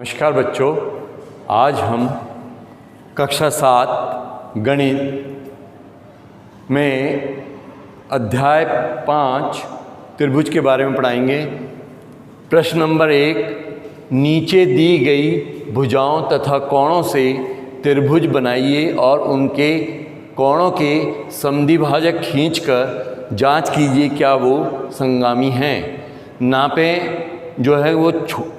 नमस्कार बच्चों, आज हम कक्षा 7 गणित में अध्याय 5 त्रिभुज के बारे में पढ़ाएंगे। प्रश्न नंबर 1, नीचे दी गई भुजाओं तथा कोणों से त्रिभुज बनाइए और उनके कोणों के समद्विभाजक खींचकर जांच कीजिए क्या वो समगामी हैं। नापें जो है वो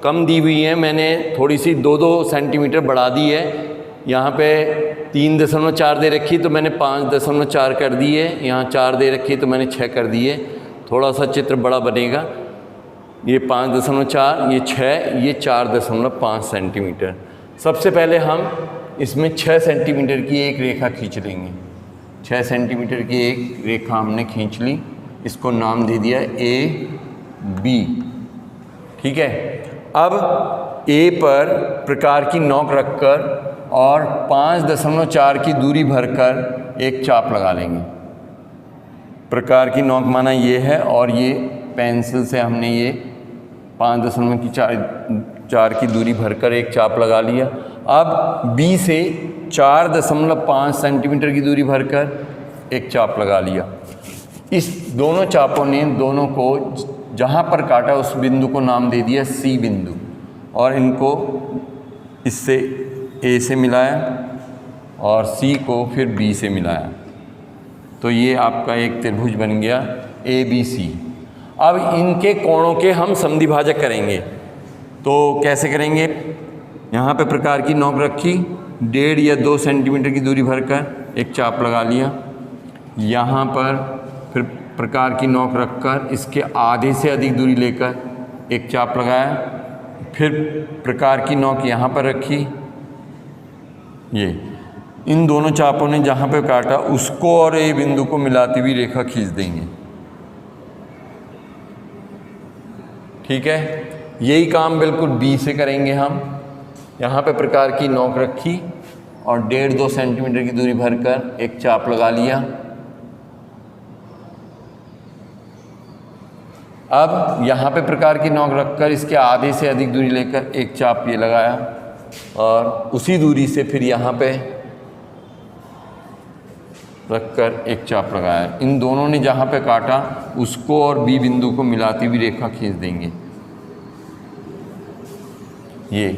कम दी हुई है, मैंने थोड़ी सी 2-2 सेंटीमीटर बढ़ा दी है। यहाँ पे 3.4 दे रखी तो मैंने 5.4 कर दी है, यहाँ 4 दे रखी तो मैंने 6 कर दी है। थोड़ा सा चित्र बड़ा बनेगा। ये 5.4, ये 6, ये 4.5 सेंटीमीटर। सबसे पहले हम इसमें 6 सेंटीमीटर की एक रेखा खींच लेंगे। 6 सेंटीमीटर की एक रेखा हमने खींच ली, इसको नाम दे दिया AB। ठीक है। अब A पर प्रकार की नोक रखकर और 5.4 की दूरी भरकर एक चाप लगा लेंगे। प्रकार की नोक माना ये है और ये पेंसिल से हमने ये 5.4 की दूरी भरकर एक चाप लगा लिया। अब B से 4.5 सेंटीमीटर की दूरी भरकर एक चाप लगा लिया। इस दोनों चापों ने दोनों को जहाँ पर काटा उस बिंदु को नाम दे दिया C बिंदु और इनको इससे A से मिलाया और C को फिर B से मिलाया, तो ये आपका एक त्रिभुज बन गया ABC। अब इनके कोणों के हम समद्विभाजक करेंगे, तो कैसे करेंगे? यहाँ पे प्रकार की नोक रखी, 1.5 या 2 सेंटीमीटर की दूरी भरकर एक चाप लगा लिया। यहाँ पर फिर प्रकार की नोक रखकर इसके आधे से अधिक दूरी लेकर एक चाप लगाया। फिर प्रकार की नोक यहाँ पर रखी, ये इन दोनों चापों ने जहाँ पे काटा उसको और A बिंदु को मिलाती हुई रेखा खींच देंगे। ठीक है। यही काम बिल्कुल B से करेंगे हम। यहाँ पे प्रकार की नोक रखी और 1.5-2 सेंटीमीटर की दूरी भरकर एक चाप लगा लिया। अब यहाँ पे प्रकार की नोक रखकर इसके आधे से अधिक दूरी लेकर एक चाप ये लगाया और उसी दूरी से फिर यहाँ पे रखकर एक चाप लगाया। इन दोनों ने जहाँ पे काटा उसको और B बिंदु को मिलाती हुई रेखा खींच देंगे। ये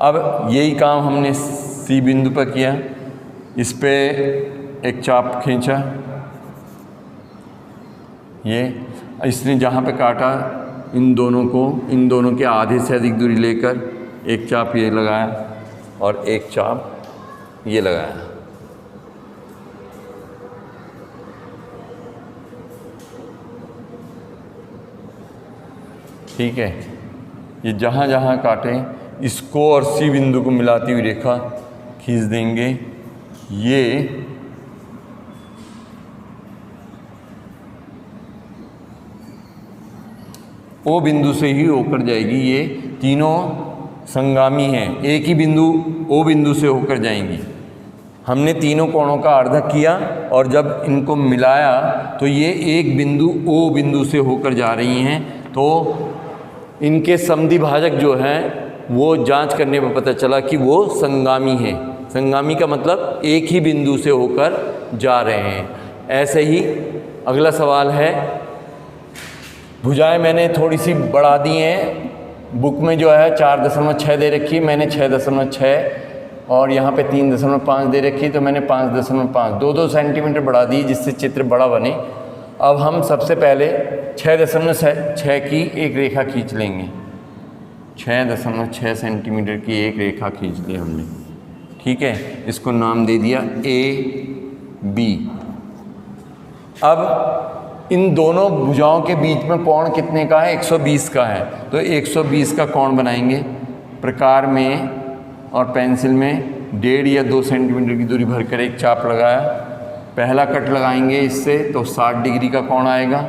अब यही काम हमने C बिंदु पर किया। इस पे एक चाप खींचा, ये इसने जहाँ पे काटा इन दोनों के आधे से अधिक दूरी लेकर एक चाप ये लगाया और एक चाप ये लगाया। ठीक है। ये जहाँ जहाँ काटे इसको और C बिंदु को मिलाती हुई रेखा खींच देंगे। ये O बिंदु से ही होकर जाएगी। ये तीनों संगामी हैं, एक ही बिंदु O बिंदु से होकर जाएंगी। हमने तीनों कोणों का अर्धक किया और जब इनको मिलाया तो ये एक बिंदु O बिंदु से होकर जा रही हैं। तो इनके समद्विभाजक जो हैं वो जांच करने पर पता चला कि वो संगामी हैं। संगामी का मतलब एक ही बिंदु से होकर जा रहे हैं। ऐसे ही अगला सवाल है, भुजाएं मैंने थोड़ी सी बढ़ा दी हैं। बुक में जो है 4.6 दे रखी, मैंने 6.6 और यहाँ पे 3.5 दे रखी तो मैंने 5.5 2-2 सेंटीमीटर बढ़ा दी जिससे चित्र बड़ा बने। अब हम सबसे पहले 6.6 की एक रेखा खींच लेंगे। 6.6 सेंटीमीटर की एक रेखा खींच ली हमने। ठीक है। इसको नाम दे दिया AB। अब इन दोनों भुजाओं के बीच में कोण कितने का है? 120 का है। तो 120 का कोण बनाएंगे। प्रकार में और पेंसिल में 1.5 या 2 सेंटीमीटर की दूरी भरकर एक चाप लगाया। पहला कट लगाएंगे इससे तो 60 डिग्री का कोण आएगा।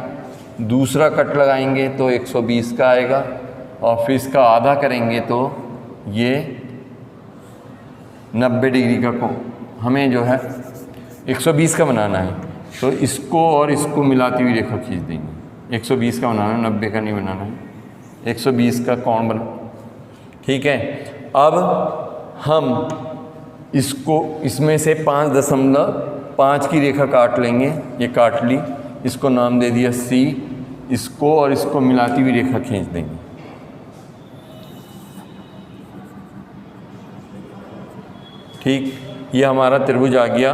दूसरा कट लगाएंगे तो 120 का आएगा और फिर इसका आधा करेंगे तो ये 90 डिग्री का कोण हमें जो है 120 का बनाना है। तो इसको और इसको मिलाती हुई रेखा खींच देंगे। 120 का बनाना है, 90 का नहीं बनाना है। 120 का कोण बना ठीक है। अब हम इसको इसमें से 5.5 की रेखा काट लेंगे। ये काट ली, इसको नाम दे दिया C। इसको और इसको मिलाती हुई रेखा खींच देंगे। ठीक, ये हमारा त्रिभुज आ गया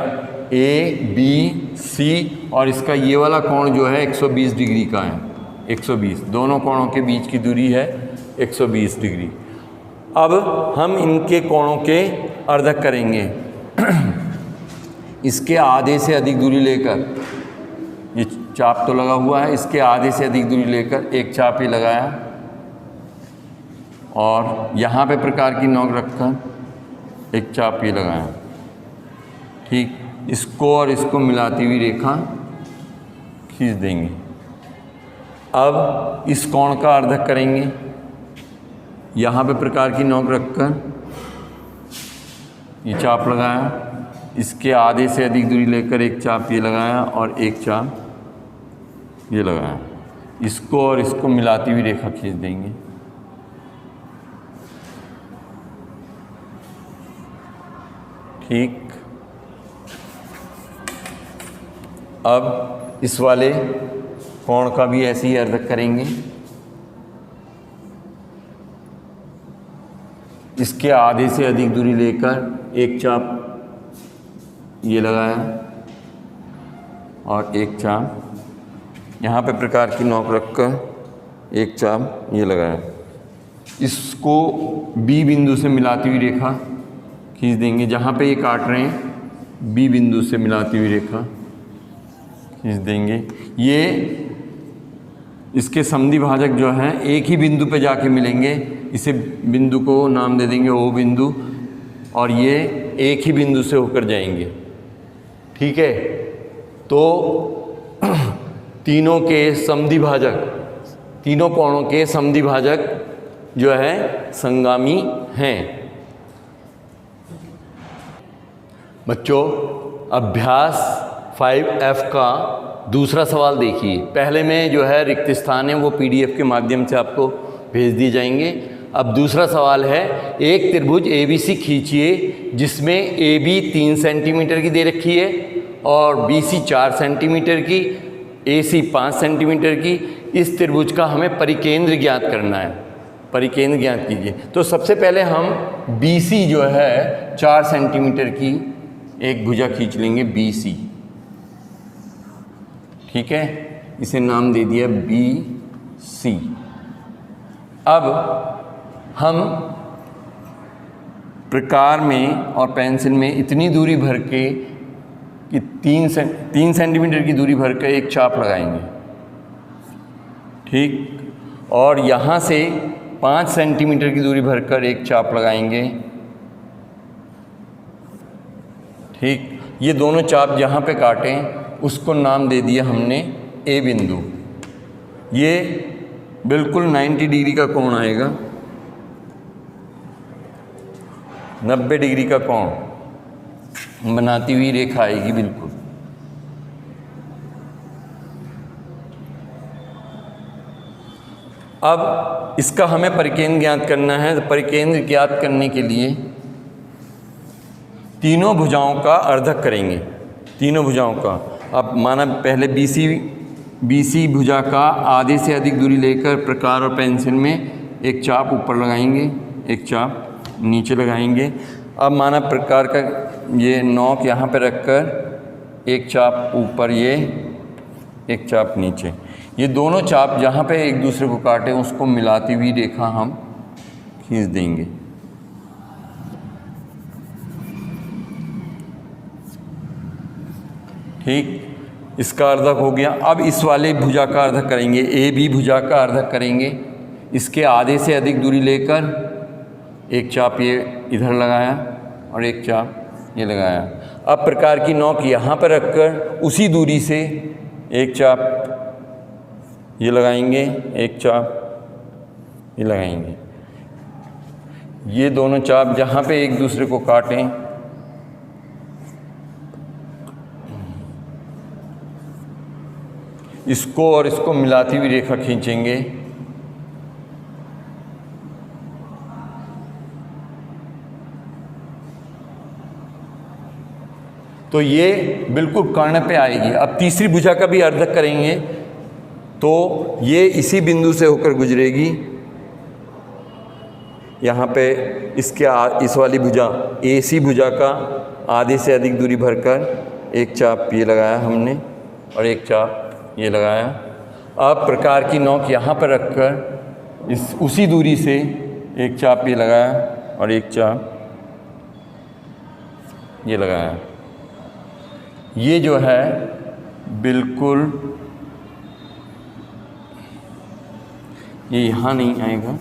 ABC और इसका ये वाला कोण जो है 120 डिग्री का है। 120, दोनों कोणों के बीच की दूरी है 120 डिग्री। अब हम इनके कोणों के अर्धक करेंगे। इसके आधे से अधिक दूरी लेकर, ये चाप तो लगा हुआ है, इसके आधे से अधिक दूरी लेकर एक चाप ये लगाया और यहाँ पे प्रकार की नोक रखकर एक चाप ये लगाया। ठीक, इसको और इसको मिलाती हुई रेखा खींच देंगे। अब इस कोण का अर्धक करेंगे। यहाँ पे प्रकार की नोक रखकर ये चाप लगाया, इसके आधे से अधिक दूरी लेकर एक चाप ये लगाया और एक चाप ये लगाया। इसको और इसको मिलाती हुई रेखा खींच देंगे। ठीक, अब इस वाले कोण का भी ऐसे ही अर्धक करेंगे। इसके आधे से अधिक दूरी लेकर एक चाप ये लगाया और एक चाप यहाँ पे प्रकार की नोक रखकर एक चाप ये लगाया। इसको B बिंदु से मिलाती हुई रेखा खींच देंगे। जहाँ पे ये काट रहे हैं B बिंदु से मिलाती हुई रेखा खींच देंगे। ये इसके समद्वि भाजक जो हैं एक ही बिंदु पे जाके मिलेंगे। इसे बिंदु को नाम दे देंगे O बिंदु और ये एक ही बिंदु से होकर जाएंगे। ठीक है, तो तीनों के समद्वि भाजक, तीनों कोणों के समद्वि भाजक जो है संगामी हैं। बच्चों, अभ्यास 5F का दूसरा सवाल देखिए। पहले में जो है रिक्त स्थान है वो PDF के माध्यम से आपको भेज दिए जाएंगे। अब दूसरा सवाल है, एक त्रिभुज ABC खींचिए जिसमें AB 3 सेंटीमीटर की दे रखी है और BC 4 सेंटीमीटर की, AC 5 सेंटीमीटर की। इस त्रिभुज का हमें परिकेंद्र ज्ञात करना है। परिकेंद्र ज्ञात कीजिए। तो सबसे पहले हम BC जो है 4 सेंटीमीटर की एक भुजा खींच लेंगे BC। ठीक है, इसे नाम दे दिया BC। अब हम प्रकार में और पेंसिल में इतनी दूरी भर के कि 3 सेंटीमीटर की दूरी भर के एक चाप लगाएंगे। ठीक, और यहाँ से 5 सेंटीमीटर की दूरी भरकर एक चाप लगाएंगे। ठीक, ये दोनों चाप जहाँ पे काटें उसको नाम दे दिया हमने A बिंदु। ये बिल्कुल 90 डिग्री का कोण आएगा, 90 डिग्री का कोण बनाती हुई रेखा आएगी बिल्कुल। अब इसका हमें परिकेंद्र ज्ञात करना है। तो परिकेंद्र ज्ञात करने के लिए तीनों भुजाओं का अर्धक करेंगे। तीनों भुजाओं का, अब माना पहले BC भुजा का आधे से अधिक दूरी लेकर प्रकार और पेंसिल में एक चाप ऊपर लगाएंगे, एक चाप नीचे लगाएंगे। अब माना प्रकार का ये नोक यहाँ पे रखकर एक चाप ऊपर, ये एक चाप नीचे। ये दोनों चाप जहाँ पे एक दूसरे को काटें उसको मिलाती हुई रेखा हम खींच देंगे। ठीक, इसका अर्धक हो गया। अब इस वाले भुजा का अर्धक करेंगे, AB भुजा का अर्धक करेंगे। इसके आधे से अधिक दूरी लेकर एक चाप ये इधर लगाया और एक चाप ये लगाया। अब प्रकार की नोक यहाँ पर रखकर उसी दूरी से एक चाप ये लगाएंगे, एक चाप ये लगाएंगे। ये दोनों चाप जहाँ पे एक दूसरे को काटें इसको और इसको मिलाती हुई रेखा खींचेंगे। तो ये बिल्कुल कर्ण पे आएगी। अब तीसरी भुजा का भी अर्धक करेंगे तो ये इसी बिंदु से होकर गुजरेगी, यहाँ पे इस वाली भुजा AC भुजा का आधे से अधिक दूरी भरकर एक चाप ये लगाया हमने और एक चाप ये लगाया। अब प्रकार की नोक यहाँ पर रखकर उसी दूरी से एक चाप ये लगाया और एक चाप ये लगाया। ये जो है बिल्कुल ये यहाँ नहीं आएगा,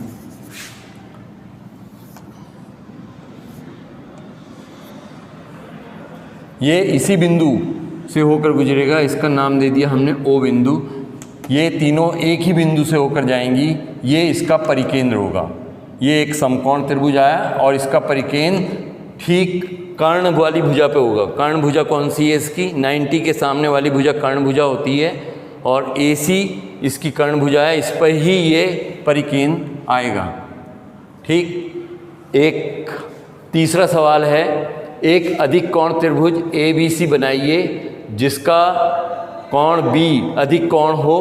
ये इसी बिंदु से होकर गुजरेगा। इसका नाम दे दिया हमने O बिंदु। ये तीनों एक ही बिंदु से होकर जाएंगी, ये इसका परिकेंद्र होगा। ये एक समकोण त्रिभुज आया और इसका परिकेंद्र ठीक कर्ण वाली भुजा पे होगा। कर्ण भुजा कौन सी है इसकी? 90 के सामने वाली भुजा कर्ण भुजा होती है और AC इसकी कर्ण भुजा है, इस पर ही ये परिकेंद्र आएगा। ठीक। एक तीसरा सवाल है, एक अधिक कोण त्रिभुज ABC बनाइए जिसका कोण B अधिक कोण हो,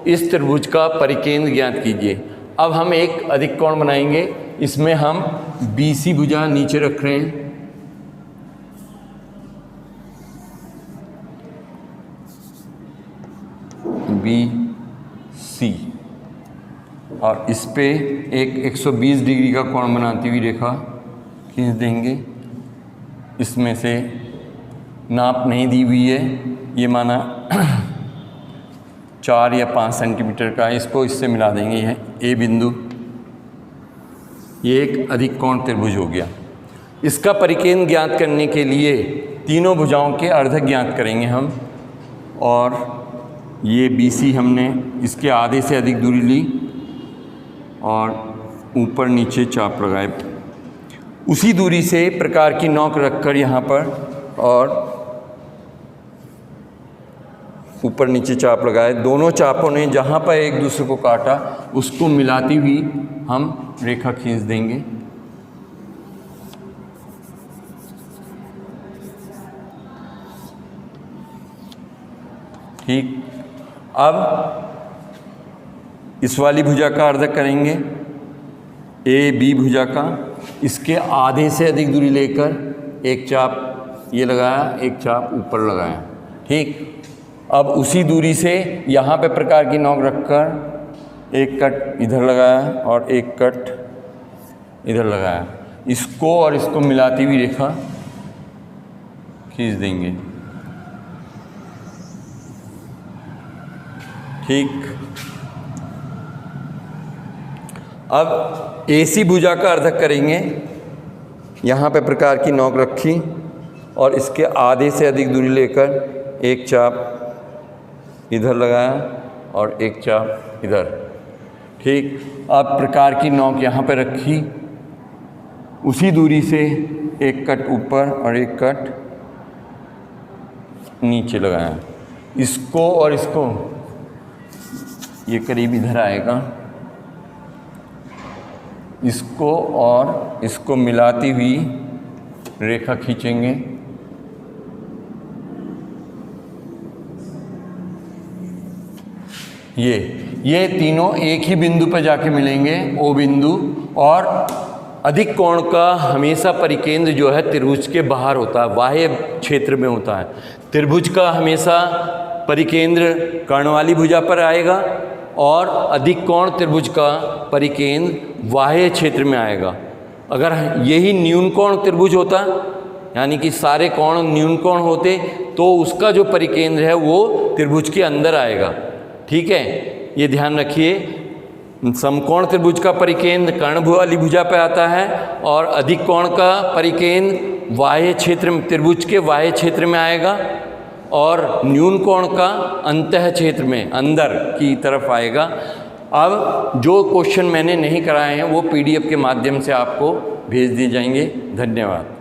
इस त्रिभुज का परिकेंद्र ज्ञात कीजिए। अब हम एक अधिक कोण बनाएंगे, इसमें हम BC भुजा नीचे रख रहे हैं, BC, और इस पे एक 120 डिग्री का कोण बनाती हुई रेखा खींच देंगे। इसमें से नाप नहीं दी हुई है, ये माना 4 या 5 सेंटीमीटर का है, इसको इससे मिला देंगे। यह A बिंदु, ये एक अधिक कोण त्रिभुज हो गया। इसका परिकेंद्र ज्ञात करने के लिए तीनों भुजाओं के अर्धक ज्ञात करेंगे हम, और ये BC हमने इसके आधे से अधिक दूरी ली और ऊपर नीचे चाप लगाए। उसी दूरी से प्रकार की नोक रखकर यहाँ पर और ऊपर नीचे चाप लगाए। दोनों चापों ने जहाँ पर एक दूसरे को काटा उसको मिलाती हुई हम रेखा खींच देंगे। ठीक। अब इस वाली भुजा का अर्धक करेंगे, AB भुजा का। इसके आधे से अधिक दूरी लेकर एक चाप ये लगाया, एक चाप ऊपर लगाया। ठीक। अब उसी दूरी से यहाँ पे प्रकार की नोक रखकर एक कट इधर लगाया और एक कट इधर लगाया। इसको और इसको मिलाती हुई रेखा खींच देंगे। ठीक। अब AC भुजा का अर्धक करेंगे, यहाँ पे प्रकार की नोक रखी और इसके आधे से अधिक दूरी लेकर एक चाप इधर लगाया और एक चाप इधर। ठीक। अब प्रकार की नोक यहाँ पे रखी, उसी दूरी से एक कट ऊपर और एक कट नीचे लगाया। इसको और इसको ये करीब इधर आएगा, इसको और इसको मिलाती हुई रेखा खींचेंगे। ये तीनों एक ही बिंदु पर जाके मिलेंगे, O बिंदु। और अधिक कोण का हमेशा परिकेंद्र जो है त्रिभुज के बाहर होता है, बाह्य क्षेत्र में होता है। त्रिभुज का हमेशा परिकेंद्र कर्ण वाली भुजा पर आएगा और अधिक कोण त्रिभुज का परिकेंद्र बाह्य क्षेत्र में आएगा। अगर यही न्यून कोण त्रिभुज होता, यानी कि सारे कोण न्यून कोण होते, तो उसका जो परिकेंद्र है वो त्रिभुज के अंदर आएगा। ठीक है, ये ध्यान रखिए। समकोण त्रिभुज का परिकेंद्र कर्ण वाली भुजा पर आता है और अधिक कोण का परिकेंद्र बाह्य क्षेत्र में, त्रिभुज के बाह्य क्षेत्र में आएगा, और न्यून कोण का अंतः क्षेत्र में अंदर की तरफ आएगा। अब जो क्वेश्चन मैंने नहीं कराए हैं वो PDF के माध्यम से आपको भेज दिए जाएंगे। धन्यवाद।